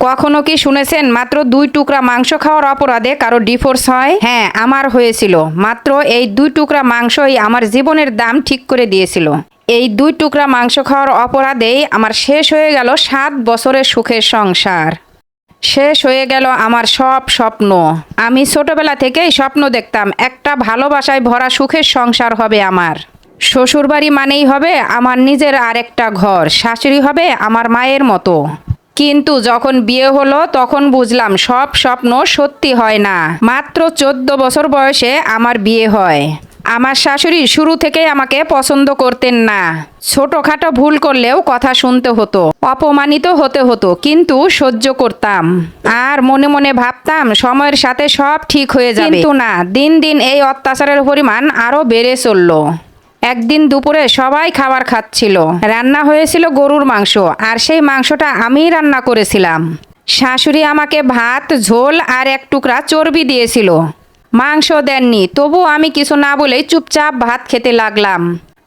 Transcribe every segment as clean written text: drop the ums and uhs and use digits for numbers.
কখনো কি শুনেছেন মাত্র 2 টুকরা মাংস খাওয়ার অপরাধে কারো ডিভোর্স হয়? হ্যাঁ, আমার হয়েছিল। মাত্র এই 2 টুকরা মাংসই আমার জীবনের দাম ঠিক করে দিয়েছিল। এই 2 টুকরা মাংস খাওয়ার অপরাধেই আমার শেষ হয়ে গেল 7 বছরের সুখের সংসার। শেষ হয়ে গেল আমার সব স্বপ্ন। আমি ছোটবেলা থেকেই স্বপ্ন দেখতাম একটা ভালোবাসায় ভরা সুখের সংসার হবে আমার। শ্বশুরবাড়ি মানেই হবে আমার নিজের আরেকটা ঘর, শাশুড়ি হবে আমার মায়ের মতো। কিন্তু যখন বিয়ে হলো তখন বুঝলাম সব স্বপ্ন সত্যি হয় না। মাত্র 14 বছর বয়সে আমার বিয়ে হয়। আমার শাশুড়ি শুরু থেকেই আমাকে পছন্দ করতেন না। ছোটখাটো ভুল করলেও কথা শুনতে হতো, অপমানিত হতে হতো, কিন্তু সহ্য করতাম। আর মনে মনে ভাবতাম সময়ের সাথে সব ঠিক হয়ে যাবে। কিন্তু না, দিন দিন এই অত্যাচারের পরিমাণ আরো বেড়ে চলল। একদিন দুপুরে সবাই খাবার খাচ্ছিল। রান্না হয়েছিল গরুর মাংস, আর সেই মাংসটা আমিই রান্না করেছিলাম। শাশুড়ি আমাকে ভাত, ঝোল আর 1 টুকরা চর্বি দিয়েছিল। মাংস দেননি, তবু আমি কিছু না বলেই চুপচাপ ভাত খেতে লাগলাম।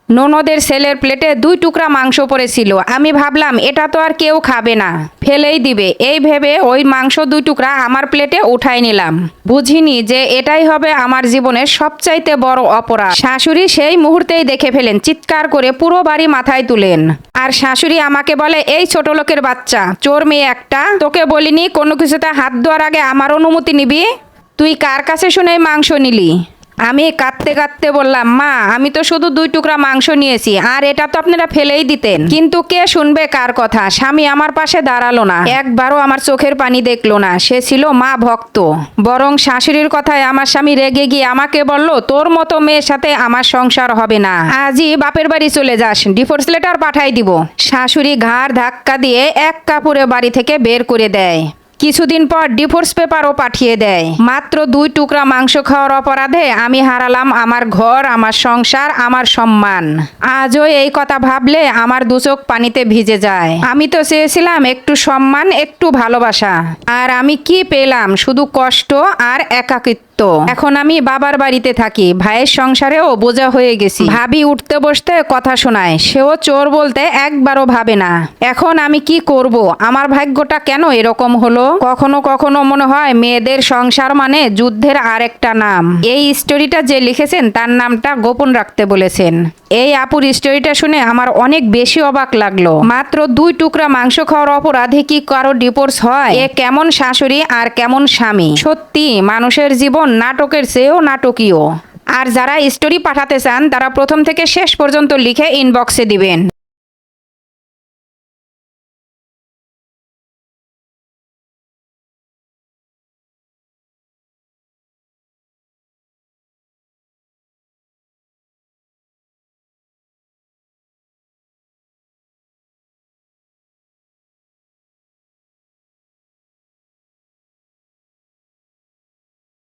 ননদের ছেলের প্লেটে 2 টুকরা মাংস পড়েছিল। আমি ভাবলাম এটা তো আর কেউ খাবে না, ফেলেই দিবে। এই ভেবে ওই মাংস 2 টুকরা আমার প্লেটে উঠাই নিলাম। বুঝিনি যে এটাই হবে আমার জীবনের সবচাইতে বড় অপরাধ। শাশুড়ি সেই মুহূর্তেই দেখে ফেলেন, চিৎকার করে পুরো বাড়ি মাথায় তুলেন। আর শাশুড়ি আমাকে বলে, এই ছোট লোকের বাচ্চা, চোর মেয়ে একটা, তোকে বলিনি কোনো কিছুতে হাত দেওয়ার আগে আমার অনুমতি নিবি? তুই কার কাছে শুনে মাংস নিলি? আমি কাঁদতে কাঁদতে বললাম, মা আমি তো শুধু 2 টুকরা মাংস নিয়েছি, আর এটা তো আপনারা ফেলেই দিতেন। কিন্তু কে শুনবে কার কথা? স্বামী আমার পাশে দাঁড়ালো না, একবারও আমার চোখের পানি দেখলো না। সে ছিল মা ভক্ত। বরং শাশুড়ির কথায় আমার স্বামী রেগে গিয়ে আমাকে বলল, তোর মতো মেয়ের সাথে আমার সংসার হবে না, আজই বাপের বাড়ি চলে যাস, ডিভোর্স লেটার পাঠাই দিব। শাশুড়ি ঘাড় ধাক্কা দিয়ে এক কাপড়ে বাড়ি থেকে বের করে দেয়। কিছুদিন পর ডিভোর্স পেপারও পাঠিয়ে দেয়। মাত্র 2 টুকরা মাংস খাওয়ার অপরাধে আমি হারালাম আমার ঘর, আমার সংসার, আমার সম্মান। আজও এই কথা ভাবলে আমার 2 চোখ পানিতে ভিজে যায়। আমি তো চেয়েছিলাম একটু সম্মান, একটু ভালোবাসা, আর আমি কি পেলাম? শুধু কষ্ট আর একাকিত্ব। এখন আমি বাবার বাড়িতে থাকি, ভাইয়ের সংসারেও বোঝা হয়ে গেছি। ভাবি উঠতে বসতে কথা শোনায়, সেও চোর বলতে একবারও ভাবে না। এখন আমি কি করব? আমার ভাগ্যটা কেন এরকম হলো? কখনো কখনো মনে হয় মেয়েদের সংসার মানে যুদ্ধের আরেকটা নাম। এই স্টোরিটা যে লিখেছেন তার নামটা গোপন রাখতে বলেছেন। এই আপুর স্টোরিটা শুনে আমার অনেক বেশি অবাক লাগলো। মাত্র 2 টুকরা মাংস খাওয়ার অপরাধে কি কারো ডিভোর্স হয়? এ কেমন শাশুড়ি আর কেমন স্বামী! সত্যি মানুষের জীবন নাটকের চেয়েও নাটকীয়। আর যারা স্টোরি পাঠাতে চান তারা প্রথম থেকে শেষ পর্যন্ত লিখে ইনবক্সে দিবেন।